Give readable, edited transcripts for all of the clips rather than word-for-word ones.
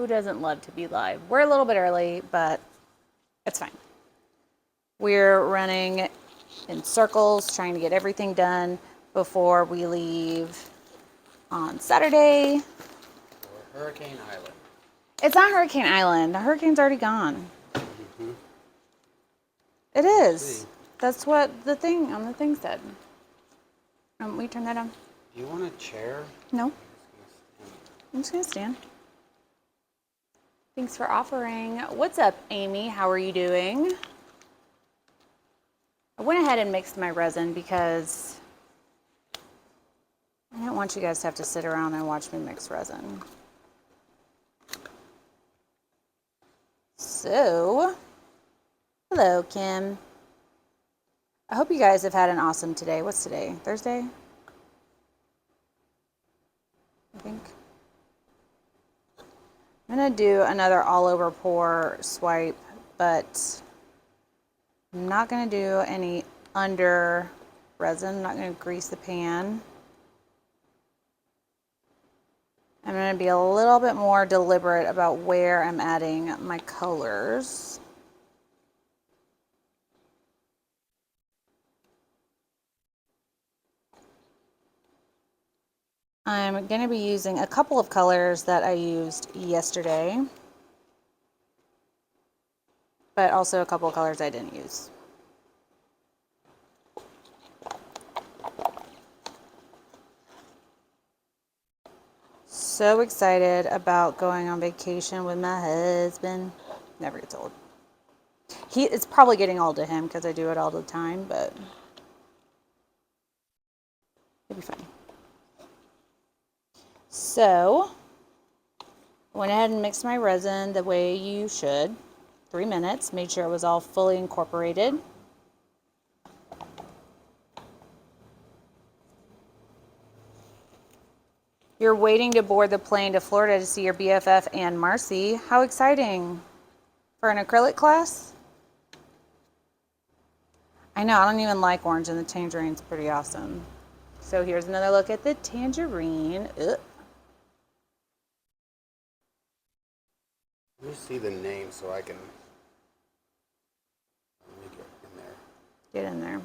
Who doesn't love to be live? We're a little bit early, but it's fine. We're running in circles, trying to get everything done before we leave on Saturday. Or Hurricane Island. It's not Hurricane Island. The hurricane's already gone. Mm-hmm. It is. That's what the thing on the thing said. Will you turn that on? Do you want a chair? No. I'm just going to stand. Thanks for offering. What's up, Amy? How are you doing? I went ahead and mixed my resin because I don't want you guys to have to sit around and watch me mix resin. So, hello, Kim. I hope you guys have had an awesome today. What's today? Thursday? I think. I'm going to do another all over pour swipe, but I'm not going to do any under resin. I'm not going to grease the pan. I'm going to be a little bit more deliberate about where I'm adding my colors. I'm going to be using a couple of colors that I used yesterday, but also a couple of colors I didn't use. So excited about going on vacation with my husband. Never gets old. It's probably getting old to him because I do it all the time, but it'll be fine. So, went ahead and mixed my resin the way you should. 3 minutes, made sure it was all fully incorporated. You're waiting to board the plane to Florida to see your BFF and Marcy. How exciting. For an acrylic class? I know, I don't even like orange, and the tangerine's pretty awesome. So here's another look at the tangerine. Ugh. Let me see the name so I can get in there. Get in there.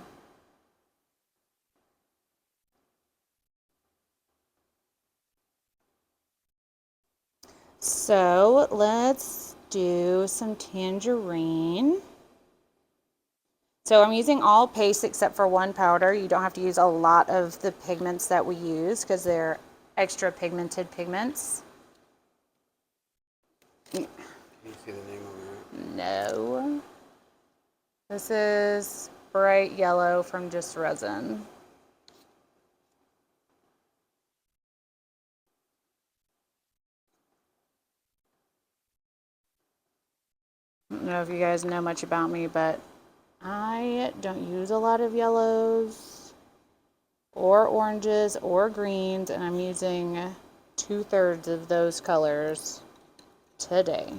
So let's do some tangerine. So I'm using all paste except for one powder. You don't have to use a lot of the pigments that we use because they're extra pigmented pigments. Can you see the name on that? No. This is bright yellow from Just Resin. I don't know if you guys know much about me, but I don't use a lot of yellows or oranges or greens, and I'm using 2/3 of those colors today.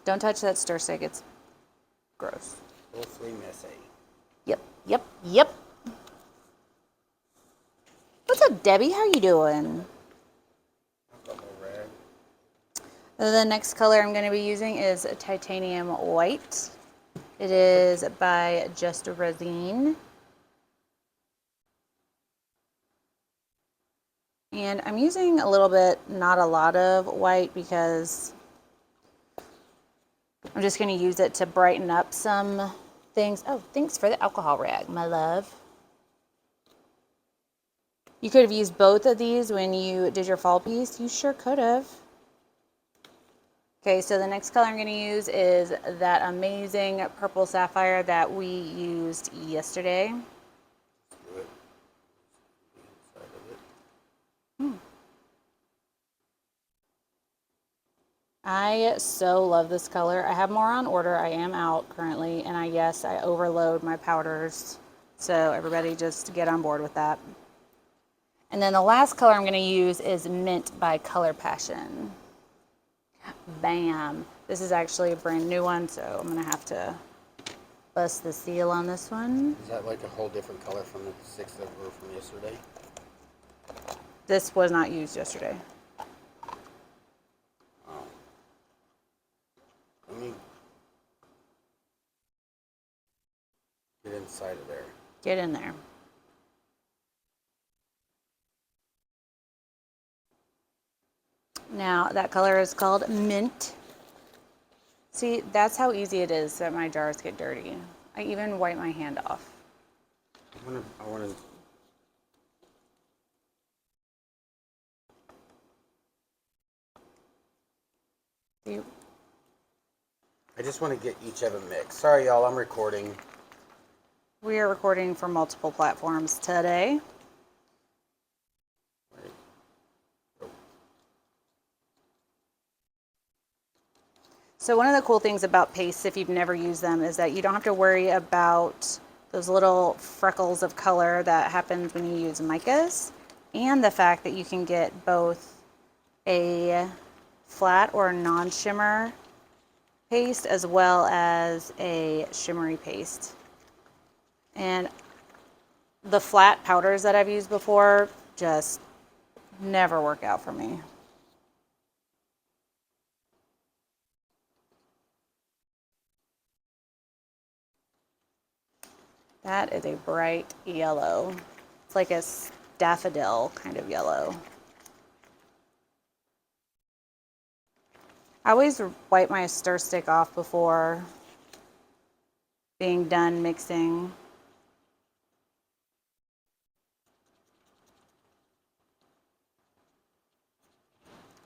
Don't touch that stir stick, it's gross. Awfully messy. Yep. What's up, Debbie? How you doing? I've got more red. The next color I'm going to be using is Titanium White. It is by Just Resin. And I'm using a little bit, not a lot of white because I'm just going to use it to brighten up some things. Oh, thanks for the alcohol rag, my love. You could have used both of these when you did your fall piece. You sure could have. Okay, so the next color I'm going to use is that amazing purple sapphire that we used yesterday. Do it. The inside of it. I so love this color. I have more on order. I am out currently, and I overload my powders. So everybody just get on board with that. And then the last color I'm going to use is Mint by Color Passion. Bam. This is actually a brand new one, so I'm going to have to bust the seal on this one. Is that like a whole different color from the 6 that were from yesterday? This was not used yesterday. Get in there. Now, that color is called Mint. See, that's how easy it is that my jars get dirty. I even wipe my hand off. I wanna. See, I just want to get each of them mixed. Sorry, y'all, I'm recording. we are recording for multiple platforms today. Right. Oh. So one of the cool things about pastes, if you've never used them, is that you don't have to worry about those little freckles of color that happens when you use micas, and the fact that you can get both a flat or non-shimmer paste as well as a shimmery paste. And the flat powders that I've used before just never work out for me. That is a bright yellow. It's like a daffodil kind of yellow. I always wipe my stir stick off before being done mixing.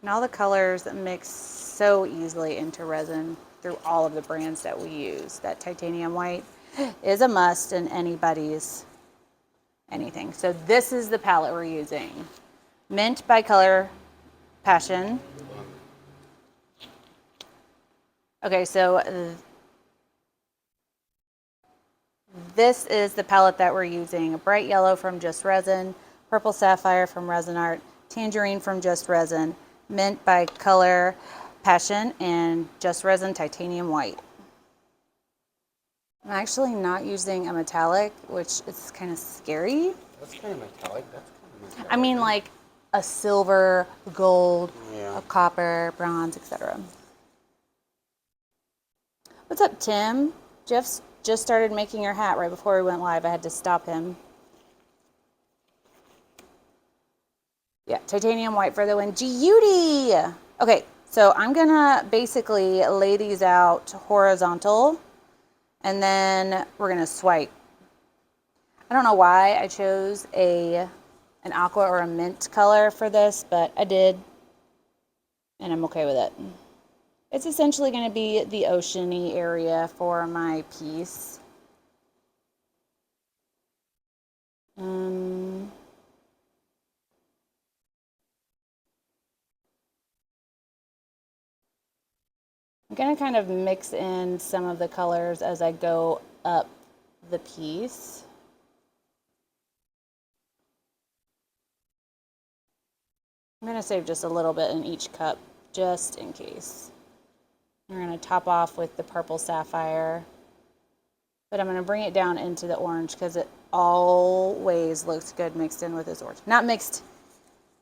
And all the colors mix so easily into resin through all of the brands that we use. That titanium white is a must in anybody's anything. So this is the palette we're using. Mint by Color Passion. Okay, so this is the palette that we're using. A bright yellow from Just Resin, purple sapphire from Resin Art, tangerine from Just Resin, mint by Color Passion, and Just Resin titanium white. I'm actually not using a metallic, which is kind of scary. That's kind of metallic. That's kind of metallic. I mean, like a silver, gold, Yeah. a copper, bronze, etc. What's up, Tim? Jeff's just started making your hat right before we went live. I had to stop him. Yeah, titanium white for the win. Judy! Okay, so I'm gonna basically lay these out horizontal, and then we're gonna swipe. I don't know why I chose an aqua or a mint color for this, but I did, and I'm okay with it. It's essentially going to be the ocean-y area for my piece. I'm going to kind of mix in some of the colors as I go up the piece. I'm going to save just a little bit in each cup, just in case. We're going to top off with the purple sapphire, but I'm going to bring it down into the orange because it always looks good mixed in with this orange. Not mixed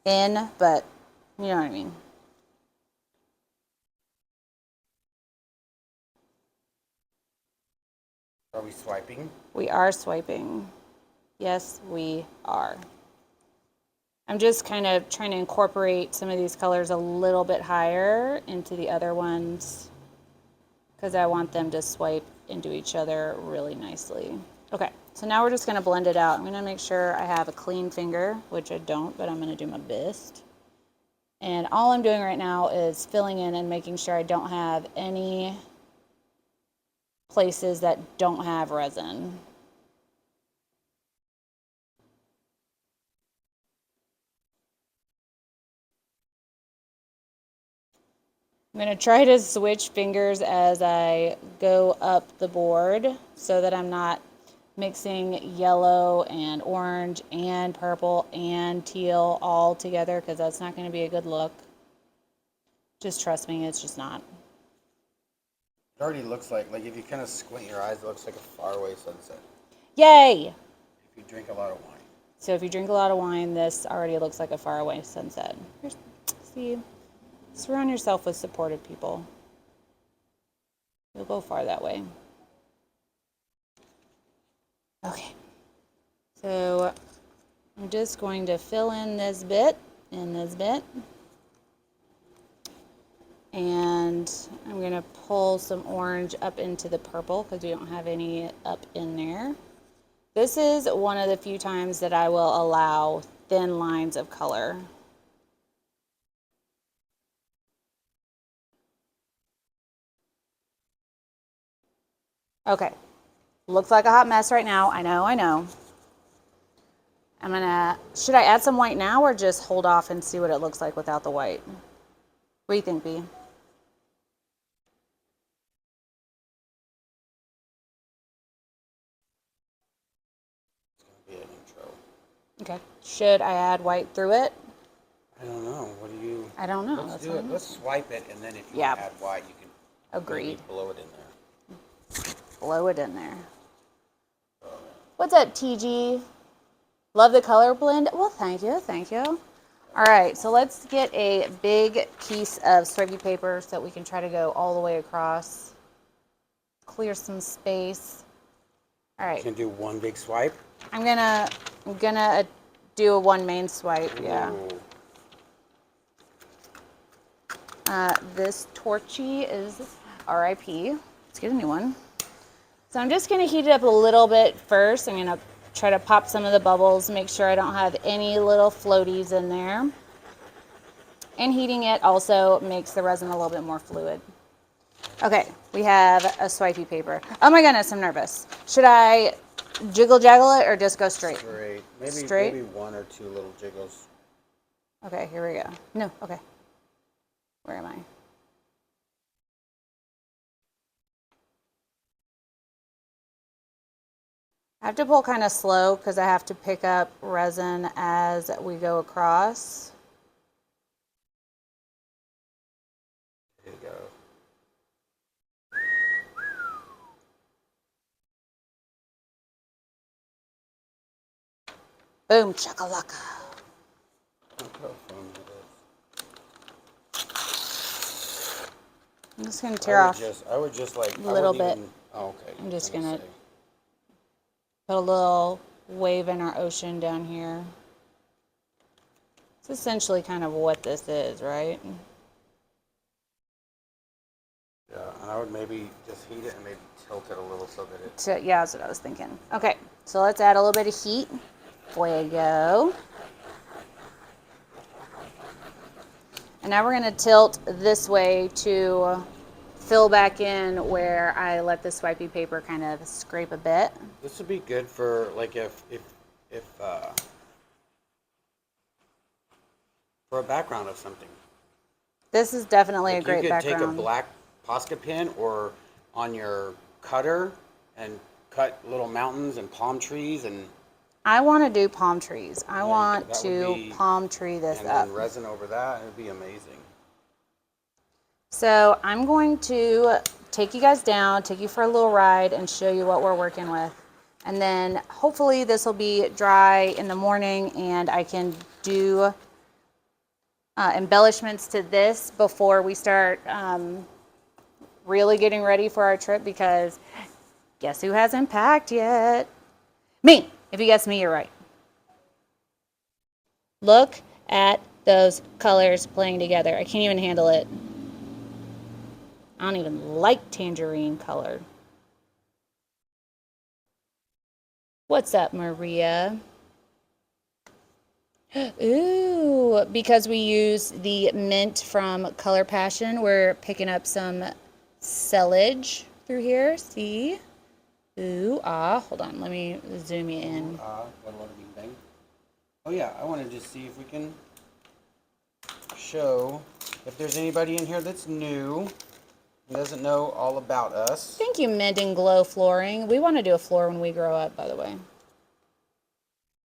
in, but you know what I mean. Are we swiping? We are swiping. Yes, we are. I'm just kind of trying to incorporate some of these colors a little bit higher into the other ones because I want them to swipe into each other really nicely. Okay, so now we're just going to blend it out. I'm going to make sure I have a clean finger, which I don't, but I'm going to do my best. And all I'm doing right now is filling in and making sure I don't have any places that don't have resin. I'm going to try to switch fingers as I go up the board so that I'm not mixing yellow and orange and purple and teal all together because that's not going to be a good look. Just trust me, it's just not. It already looks like if you kind of squint your eyes, it looks like a faraway sunset. Yay! If you drink a lot of wine. So if you drink a lot of wine, this already looks like a faraway sunset. See? Surround yourself with supportive people. You'll go far that way. Okay. just going to fill in this bit and this bit. And I'm going to pull some orange up into the purple because we don't have any up in there. This is one of the few times that I will allow thin lines of color. Okay, looks like a hot mess right now. I know. Should I add some white now or just hold off and see what it looks like without the white? What do you think, B? Be an intro. Okay, should I add white through it? I don't know. What do you? I don't know. Let's do it. Let's swipe it, and then if you Yeah. want to add white, you can Agreed. maybe blow it in there. Blow it in there. What's up, TG? Love the color blend? Well, thank you, thank you. All right, so let's get a big piece of stripy paper so that we can try to go all the way across. Clear some space. All right. You can do one big swipe. I'm gonna do a one main swipe, yeah. Ooh. This torchy is RIP. Let's get a new one. So I'm just gonna heat it up a little bit first. I'm gonna try to pop some of the bubbles, make sure I don't have any little floaties in there. And heating it also makes the resin a little bit more fluid. Okay, we have a swipey paper. Oh my goodness, I'm nervous. Should I jiggle jaggle it or just go straight? Straight. Maybe one or two little jiggles. Okay, here we go. No, okay. Where am I? I have to pull kind of slow because I have to pick up resin as we go across. There you go. Boom, chakalaka. I'm just going to tear off I would just like a little bit. Oh, okay. I'm just going to put a little wave in our ocean down here. It's essentially kind of what this is, right? Yeah, and I would maybe just heat it and maybe tilt it a little so that it... Yeah, that's what I was thinking. Okay, so let's add a little bit of heat. Fuego. And now we're going to tilt this way to fill back in where I let the swipey paper kind of scrape a bit. This would be good for like if for a background of something. This is definitely Like a great background. You could take a black Posca pen or on your cutter and cut little mountains and palm trees and... I want to do palm trees. I want to palm tree this up. And then resin over that, it would be amazing. So I'm going to take you guys down, take you for a little ride, and show you what we're working with. And then hopefully this will be dry in the morning and I can do embellishments to this before we start really getting ready for our trip, because guess who hasn't packed yet? Me. If you guess me, you're right. Look at those colors playing together. I can't even handle it. I don't even like tangerine color. What's up, Maria? Ooh, because we use the mint from Color Passion, we're picking up some sellage through here. See? Ooh, ah, hold on, let me zoom you in. Oh yeah, I want to just see if we can show if there's anybody in here that's new and doesn't know all about us. Thank you, Mint and Glow Flooring. We want to do a floor when we grow up, by the way.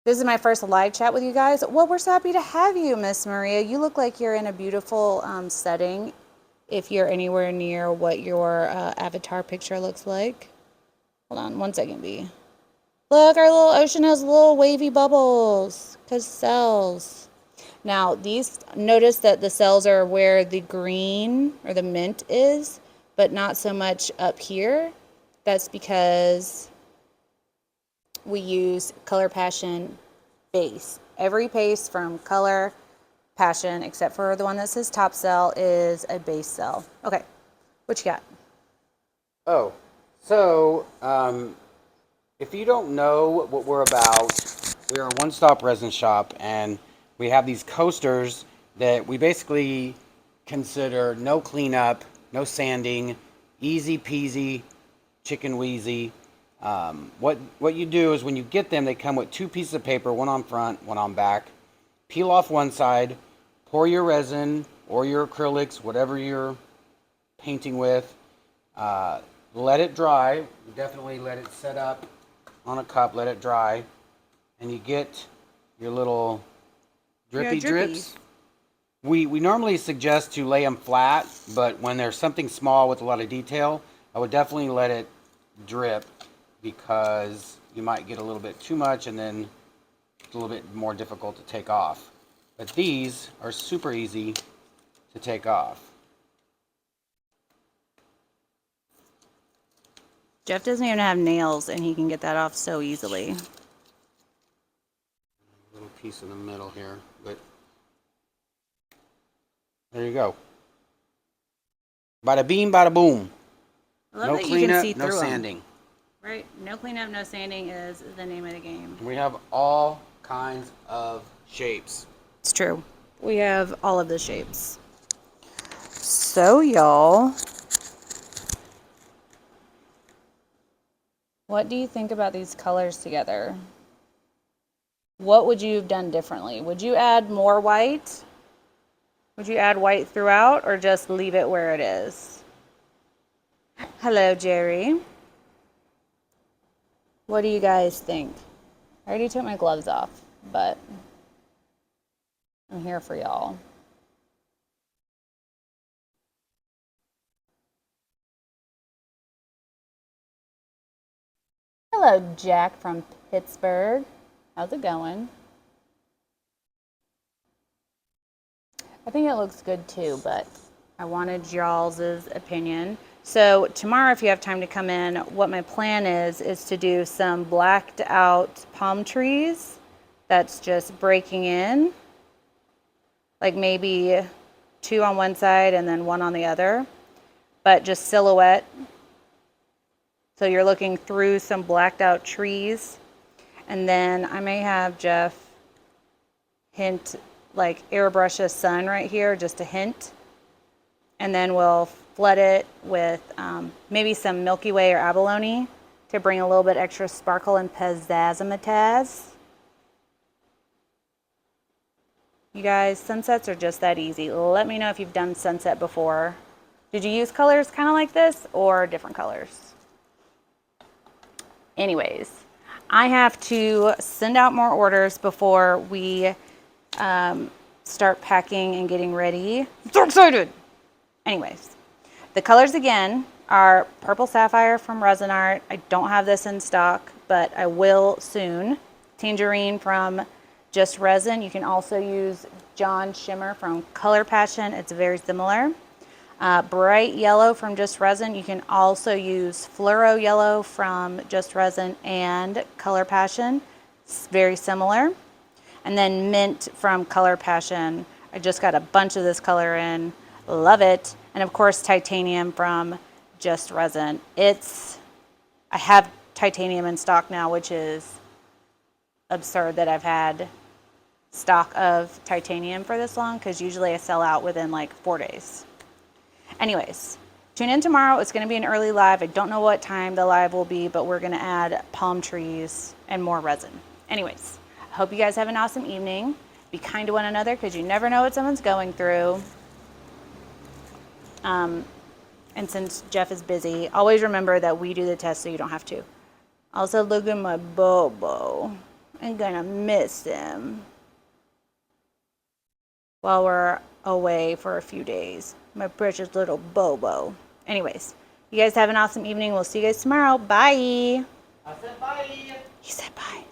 This is my first live chat with you guys. Well, we're so happy to have you, Miss Maria. You look like you're in a beautiful setting if you're anywhere near what your avatar picture looks like. Hold on one second, B. Look, our little ocean has little wavy bubbles because cells. Now, notice that the cells are where the green or the mint is, but not so much up here. That's because we use Color Passion base. Every base from Color Passion, except for the one that says top cell, is a base cell. Okay, what you got? Oh, so if you don't know what we're about, we're a one-stop resin shop, and we have these coasters that we basically consider no cleanup, no sanding, easy peasy, chicken wheezy. What you do is when you get them, they come with two pieces of paper, one on front, one on back. Peel off one side, pour your resin or your acrylics, whatever you're painting with. Let it dry. Definitely let it set up on a cup. Let it dry, and you get your little drippy drips. We normally suggest to lay them flat, but when there's something small with a lot of detail, I would definitely let it drip, because you might get a little bit too much and then it's a little bit more difficult to take off. But these are super easy to take off. Jeff doesn't even have nails, and he can get that off so easily. Little piece in the middle here, but there you go. Bada beam, bada boom. I love No that you can see cleanup, no through 'em. sanding. Right? No cleanup, no sanding is the name of the game. We have all kinds of shapes. It's true. We have all of the shapes. So, y'all, what do you think about these colors together? What would you have done differently? Would you add more white? Would you add white throughout, or just leave it where it is? Hello, Jerry. What do you guys think? I already took my gloves off, but I'm here for y'all. Hello, Jack from Pittsburgh. How's it going? I think it looks good too, but I wanted y'all's opinion. So tomorrow, if you have time to come in, what my plan is to do some blacked out palm trees that's just breaking in. Like maybe two on one side and then one on the other, but just silhouette. So you're looking through some blacked out trees. And then I may have Jeff hint, like airbrush a sun right here, just a hint. And then we'll flood it with maybe some Milky Way or abalone to bring a little bit extra sparkle and pizzazz. You guys, sunsets are just that easy. Let me know if you've done sunset before. Did you use colors kind of like this or different colors? Anyways, I have to send out more orders before we start packing and getting ready. I'm so excited! Anyways, the colors again are Purple Sapphire from Resin Art. I don't have this in stock, but I will soon. Tangerine from Just Resin. You can also use John Shimmer from Color Passion. It's very similar. Bright Yellow from Just Resin. You can also use Fluoro Yellow from Just Resin and Color Passion. It's very similar. And then Mint from Color Passion. I just got a bunch of this color in. Love it. And of course, Titanium from Just Resin. I have titanium in stock now, which is absurd that I've had stock of titanium for this long, because usually I sell out within like 4 days. Anyways, tune in tomorrow. It's going to be an early live. I don't know what time the live will be, but we're going to add palm trees and more resin. Anyways, I hope you guys have an awesome evening. Be kind to one another, because you never know what someone's going through. And since Jeff is busy, always remember that we do the test so you don't have to. Also, look at my Bobo. I'm gonna miss him while we're away for a few days. My precious little Bobo. Anyways, you guys have an awesome evening. We'll see you guys tomorrow. Bye. I said bye. He said bye.